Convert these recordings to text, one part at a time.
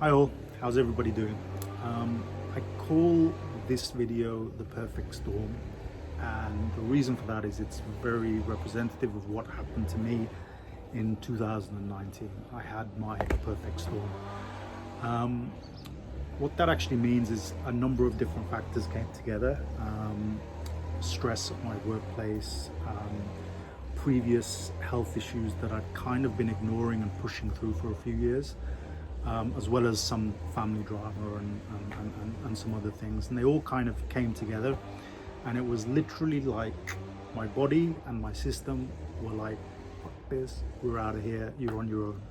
Hi all, how's everybody doing? I call this video the perfect storm, and the reason for that is it's very representative of what happened to me in 2019. I had my perfect storm. What that actually means is a number of different factors came together. Stress at my workplace, previous health issues that I'd kind of been ignoring and pushing through for a few years, as well as some family drama and some other things. And they all kind of came together, and it was literally like my body and my system were like, fuck this, we're out of here, you're on your own.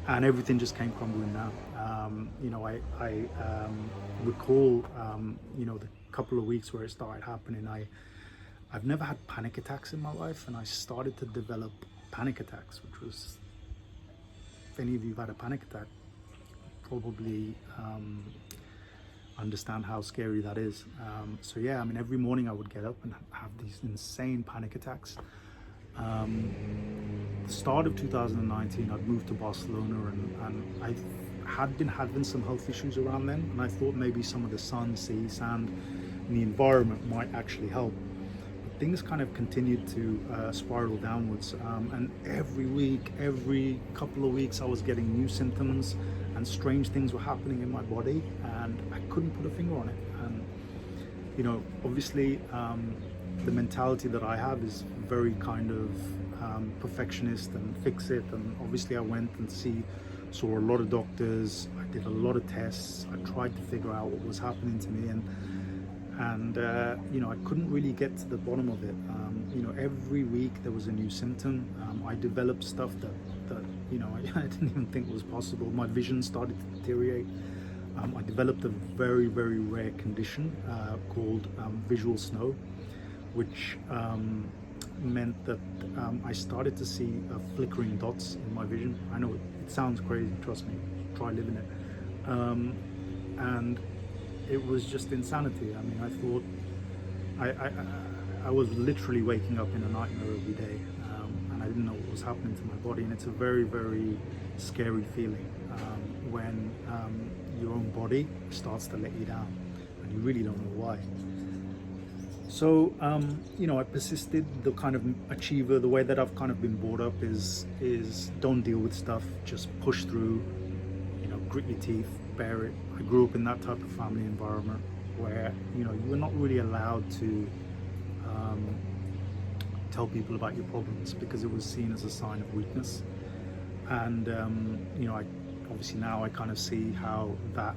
And everything just came crumbling down. I recall, the couple of weeks where it started happening, I've never had panic attacks in my life, and I started to develop panic attacks, which was, if any of you have had a panic attack, probably understand how scary that is. So yeah, I mean, every morning I would get up and have these insane panic attacks. The start of 2019, I'd moved to Barcelona, and I had been having some health issues around then, and I thought maybe some of the sun, sea, sand, and the environment might actually help. But things kind of continued to spiral downwards, and every week, every couple of weeks, I was getting new symptoms, and strange things were happening in my body, and I couldn't put a finger on it. And obviously, the mentality that I have is very kind of perfectionist and fix it. And obviously I went and saw a lot of doctors, I did a lot of tests, I tried to figure out what was happening to me, and I couldn't really get to the bottom of it. Every week there was a new symptom. I developed stuff that I didn't even think was possible. My vision started to deteriorate. I developed a very, very rare condition called visual snow, which meant that I started to see flickering dots in my vision. I know it sounds crazy, trust me, try living it. And it was just insanity. I mean, I thought I was literally waking up in a nightmare every day, and I didn't know what was happening to my body. And it's a very, very scary feeling when your own body starts to let you down and you really don't know why. So, I persisted. The kind of achiever, the way that I've kind of been brought up is don't deal with stuff, just push through, grit your teeth, bear it. I grew up in that type of family environment where, you were not really allowed to tell people about your problems because it was seen as a sign of weakness. And, obviously now I kind of see how that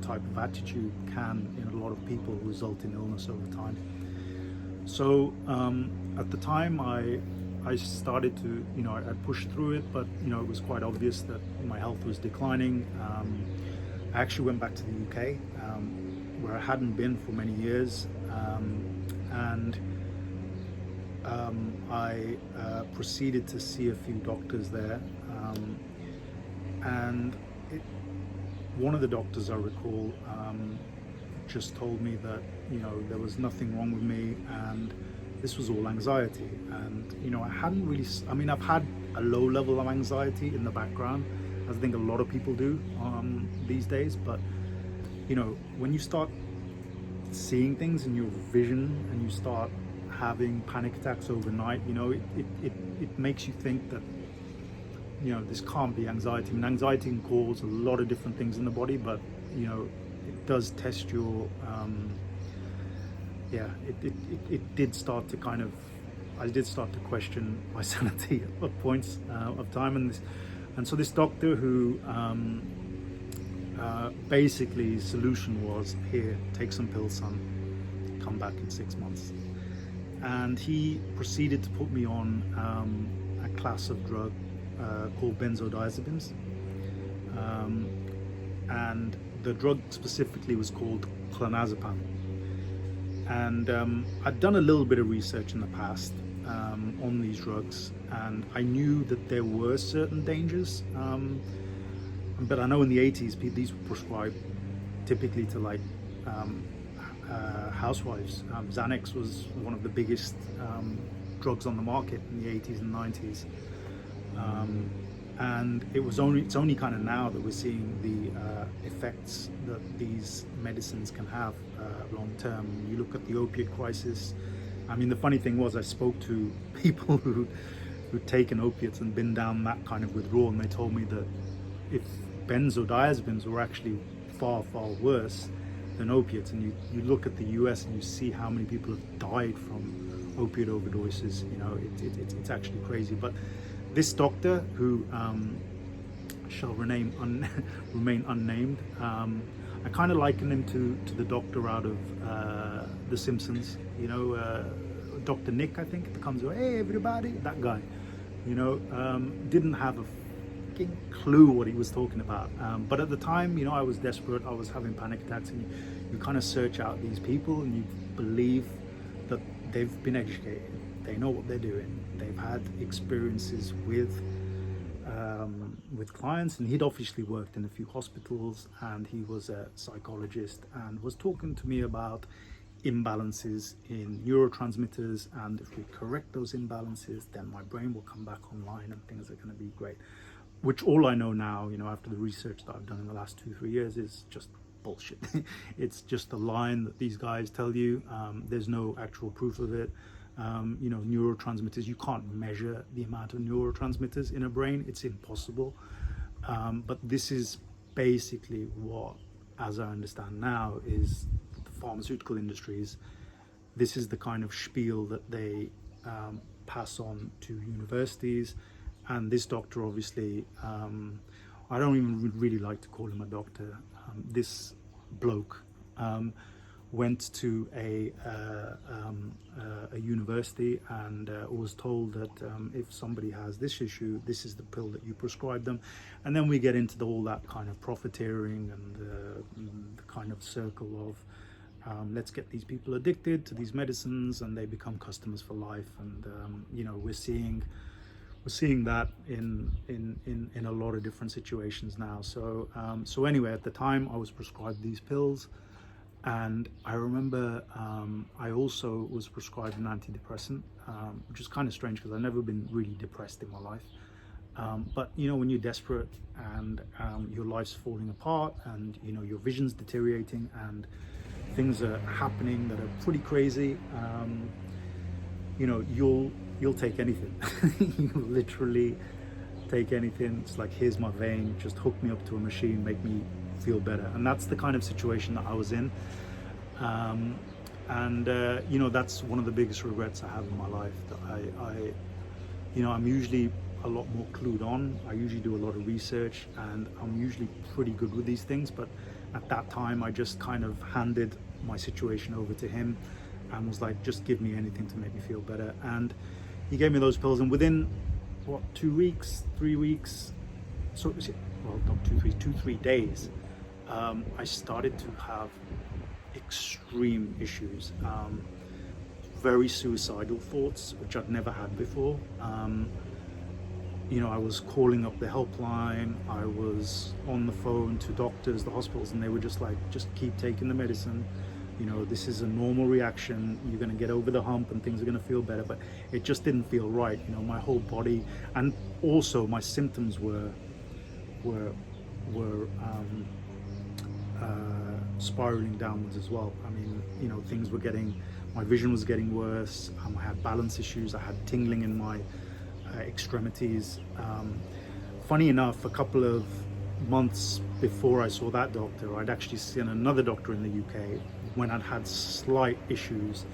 type of attitude can, in a lot of people, result in illness over time. So at the time I started to, I pushed through it, but it was quite obvious that my health was declining. I actually went back to the UK, where I hadn't been for many years, and I proceeded to see a few doctors there, and one of the doctors I recall just told me that there was nothing wrong with me, and this was all anxiety. And I hadn't really, I've had a low level of anxiety in the background, as I think a lot of people do these days, but when you start seeing things in your vision and you start having panic attacks overnight, it makes you think that this can't be anxiety. I mean, anxiety can cause a lot of different things in the body, but it does test your it did start to kind of, I did start to question my sanity at points of time. And so this doctor who basically his solution was, here, take some pills, son, come back in 6 months. And he proceeded to put me on a class of drug called benzodiazepines, and the drug specifically was called clonazepam. And I'd done a little bit of research in the past on these drugs, and I knew that there were certain dangers, but I know in the 80s these were prescribed typically to like housewives. Xanax was one of the biggest drugs on the market in the 80s and 90s. And it's only kind of now that we're seeing the effects that these medicines can have long term. You look at the opiate crisis. I mean, the funny thing was, I spoke to people who'd taken opiates and been down that kind of withdrawal, and they told me that if benzodiazepines were actually far worse than opiates. And you look at the US and you see how many people have died from opiate overdoses. You know, it's actually crazy. But this doctor, who shall remain unnamed, I kind of liken him to the doctor out of The Simpsons. You know, Dr. Nick, I think, that comes, hey everybody, that guy. You know, didn't have a fucking clue what he was talking about. But at the time, you know, I was desperate. I was having panic attacks, and you kind of search out these people, and you believe that they've been educated. They know what they're doing. They've had experiences with clients, and he'd obviously worked in a few hospitals, and he was a psychologist and was talking to me about imbalances in neurotransmitters, and if we correct those imbalances, then my brain will come back online and things are going to be great. Which all I know now, you know, after the research that I've done in the last 2-3 years, is just bullshit. It's just a line that these guys tell you. There's no actual proof of it. You know, neurotransmitters, you can't measure the amount of neurotransmitters in a brain. It's impossible. But this is basically what, as I understand now, is the pharmaceutical industries. This is the kind of spiel that they pass on to universities. And this doctor, obviously, I don't even really like to call him a doctor. This bloke went to a university and was told that if somebody has this issue, this is the pill that you prescribe them. And then we get into all that kind of profiteering and the kind of circle of let's get these people addicted to these medicines, and they become customers for life. And you know, we're seeing that in a lot of different situations now. So so anyway, at the time I was prescribed these pills, and I remember I also was prescribed an antidepressant, which is kind of strange because I've never been really depressed in my life. But you know, when you're desperate and your life's falling apart, and you know, your vision's deteriorating, and things are happening that are pretty crazy, you know, you'll take anything. You literally take anything. It's like, here's my vein, just hook me up to a machine, make me feel better. And that's the kind of situation that I was in. You know, that's one of the biggest regrets I have in my life, that I you know, I'm usually a lot more clued on. I usually do a lot of research, and I'm usually pretty good with these things, but at that time I just kind of handed my situation over to him and was like, just give me anything to make me feel better. And he gave me those pills, and within what, 2 weeks, 3 weeks, so well, not 2, 3, 2-3 days, I started to have extreme issues, very suicidal thoughts, which I'd never had before. You know, I was calling up the helpline, I was on the phone to doctors, the hospitals, and they were just like, just keep taking the medicine. You know, this is a normal reaction, you're going to get over the hump and things are going to feel better. But it just didn't feel right. You know, my whole body, and also my symptoms were spiraling downwards as well. I mean, you know, things were my vision was getting worse. I had balance issues. I had tingling in my extremities. Funny enough, a couple of months before I saw that doctor, I'd actually seen another doctor in the UK when I'd had slight issues,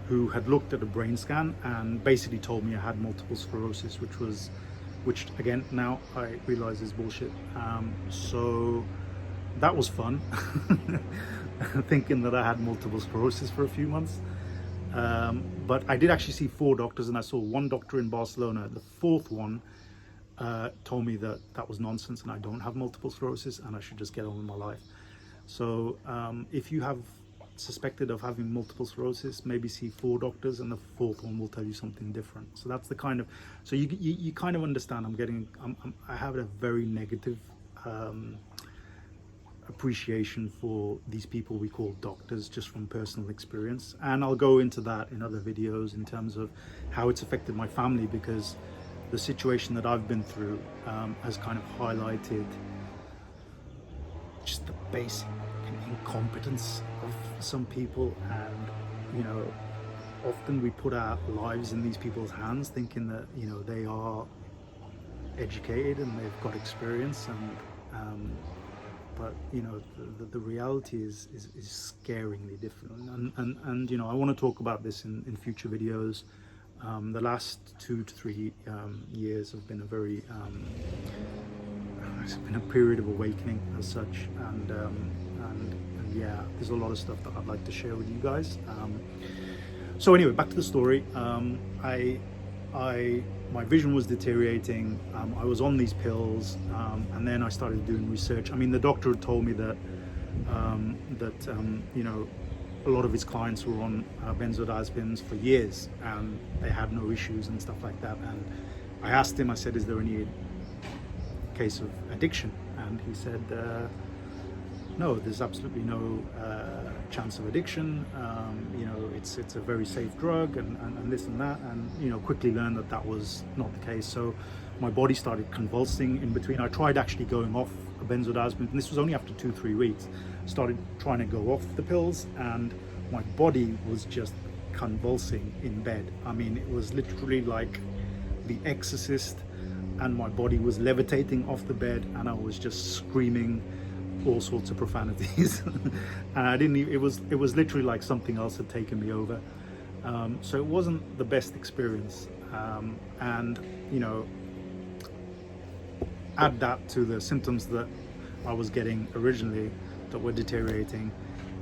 who had looked at a brain scan and basically told me I had multiple sclerosis, which again, now I realize is bullshit. So that was fun, thinking that I had multiple sclerosis for a few months. But I did actually see 4 doctors, and I saw one doctor in Barcelona. The 4th one told me that that was nonsense and I don't have multiple sclerosis and I should just get on with my life. So if you have suspected of having multiple sclerosis, maybe see 4 doctors, and the 4th one will tell you something different. So that's the kind of, so you kind of understand, I have a very negative appreciation for these people we call doctors, just from personal experience. And I'll go into that in other videos in terms of how it's affected my family, because the situation that I've been through has kind of highlighted just the basic incompetence of some people. And you know, often we put our lives in these people's hands thinking that, you know, they are educated and they've got experience, and but you know, the reality is scaringly different. And you know, I want to talk about this in future videos. The last 2 to 3 years have been a very it's been a period of awakening as such, and yeah, there's a lot of stuff that I'd like to share with you guys. So anyway, back to the story. My vision was deteriorating. I was on these pills, and then I started doing research. I mean, the doctor had told me that you know, a lot of his clients were on benzodiazepines for years and they had no issues and stuff like that. And I asked him, I said, is there any case of addiction? And he said, no, there's absolutely no chance of addiction. You know, it's a very safe drug, and this and that. And you know, quickly learned that was not the case. So my body started convulsing in between. I tried actually going off a benzodiazepine, and this was only after 2-3 weeks. Started trying to go off the pills, and my body was just convulsing in bed. I mean, it was literally like The Exorcist, and my body was levitating off the bed, and I was just screaming all sorts of profanities. And I didn't even, it was literally like something else had taken me over. So it wasn't the best experience. And you know, add that to the symptoms that I was getting originally that were deteriorating,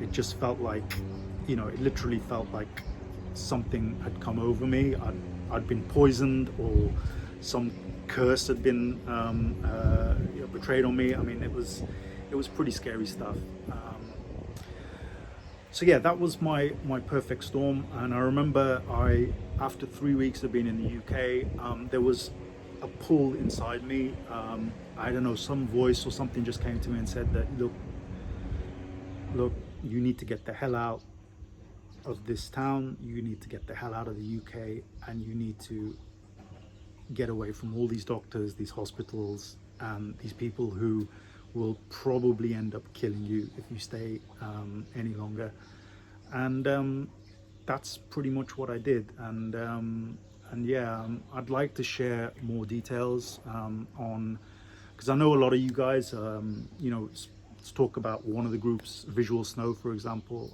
it just felt like, you know, it literally felt like something had come over me. I'd been poisoned, or some curse had been you know, betrayed on me. I mean, it was pretty scary stuff. So yeah, that was my perfect storm. And I remember after 3 weeks of being in the UK, there was a pull inside me. I don't know, some voice or something just came to me and said that, look, you need to get the hell out of this town, you need to get the hell out of the UK, and you need to get away from all these doctors, these hospitals, and these people who will probably end up killing you if you stay any longer. And that's pretty much what I did. And yeah, I'd like to share more details on, because I know a lot of you guys, you know, let's talk about one of the groups, Visual Snow, for example.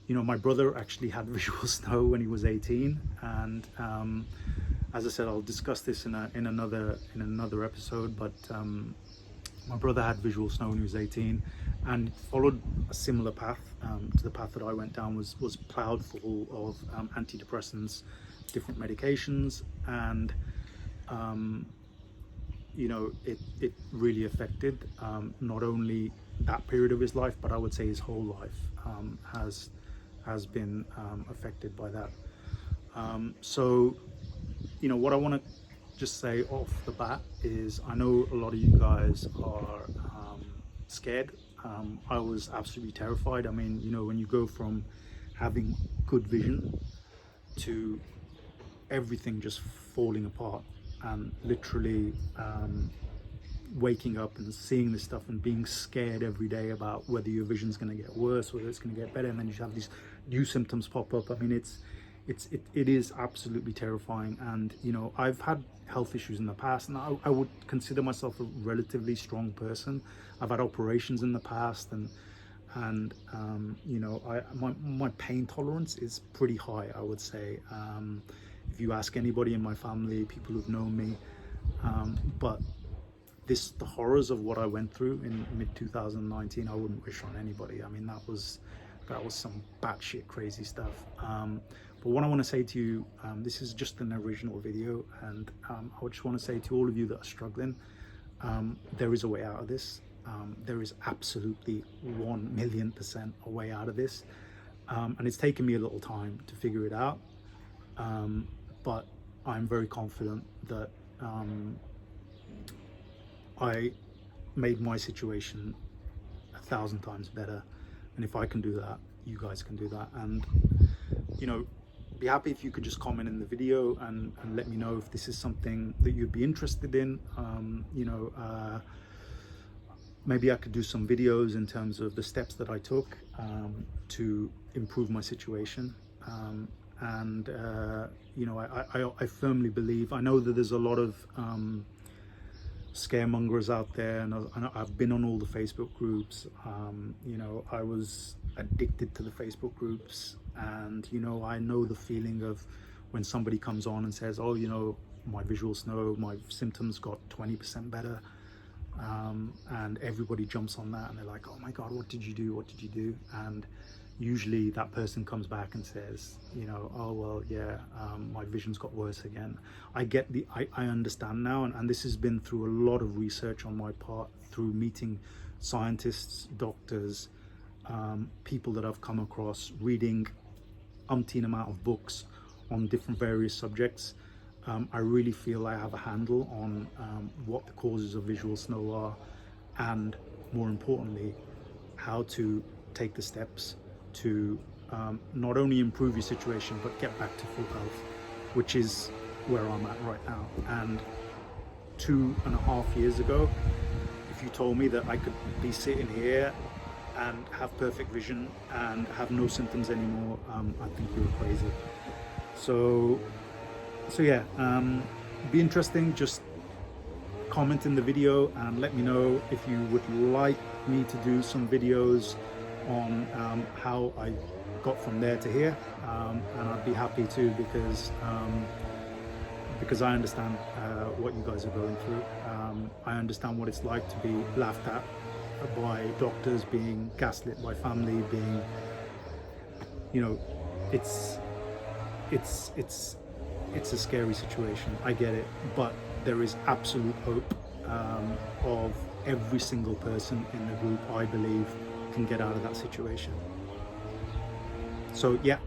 You know, my brother actually had visual snow when he was 18, and as I said, I'll discuss this in another episode. But my brother had visual snow when he was 18, and followed a similar path to the path that I went down. Was plowed full of antidepressants, different medications, and you know, it really affected not only that period of his life, but I would say his whole life has been affected by that. So, you know, what I want to just say off the bat is, I know a lot of you guys are scared. I was absolutely terrified. I mean, you know, when you go from having good vision to everything just falling apart, and literally waking up and seeing this stuff and being scared every day about whether your vision's going to get worse, whether it's going to get better, and then you have these new symptoms pop up. I mean, it is absolutely terrifying. And you know, I've had health issues in the past, and I would consider myself a relatively strong person. I've had operations in the past, and you know, my pain tolerance is pretty high, I would say. If you ask anybody in my family, people who've known me, but the horrors of what I went through in mid-2019, I wouldn't wish on anybody. I mean, that was some batshit crazy stuff. But what I want to say to you, this is just an original video, and I just want to say to all of you that are struggling, there is a way out of this. There is absolutely 1,000,000% a way out of this, and it's taken me a little time to figure it out. But I'm very confident that I made my situation 1,000 times better, and if I can do that, you guys can do that. And you know, be happy if you could just comment in the video and let me know if this is something that you'd be interested in. Maybe I could do some videos in terms of the steps that I took to improve my situation. I firmly believe, I know that there's a lot of scaremongers out there, and I've been on all the Facebook groups. I was addicted to the Facebook groups, and I know the feeling of when somebody comes on and says, oh, my visuals know my symptoms got 20% better, and everybody jumps on that and they're like, oh my god, what did you do? And usually that person comes back and says, oh well, yeah, my vision's got worse again. I understand now, and this has been through a lot of research on my part, through meeting scientists, doctors, people that I've come across, reading umpteen amount of books on different various subjects. I really feel I have a handle on what the causes of visual snow are, and more importantly, how to take the steps to not only improve your situation but get back to full health, which is where I'm at right now. And 2.5 years ago, if you told me that I could be sitting here and have perfect vision and have no symptoms anymore, I think you were crazy. So yeah, be interesting. Just comment in the video and let me know if you would like me to do some videos on how I got from there to here, and I'd be happy to, because I understand what you guys are going through. I understand what it's like to be laughed at by doctors, being gaslit by family, being, it's a scary situation. I get it, but there is absolute hope of every single person in the group, I believe, can get out of that situation. So yeah,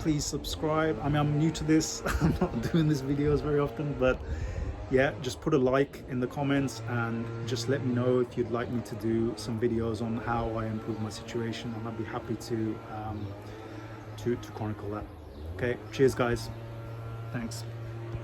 please subscribe. I mean, I'm new to this. I'm not doing these videos very often, but yeah, just put a like in the comments and just let me know if you'd like me to do some videos on how I improve my situation, and I'd be happy to chronicle that. Okay, cheers guys, thanks.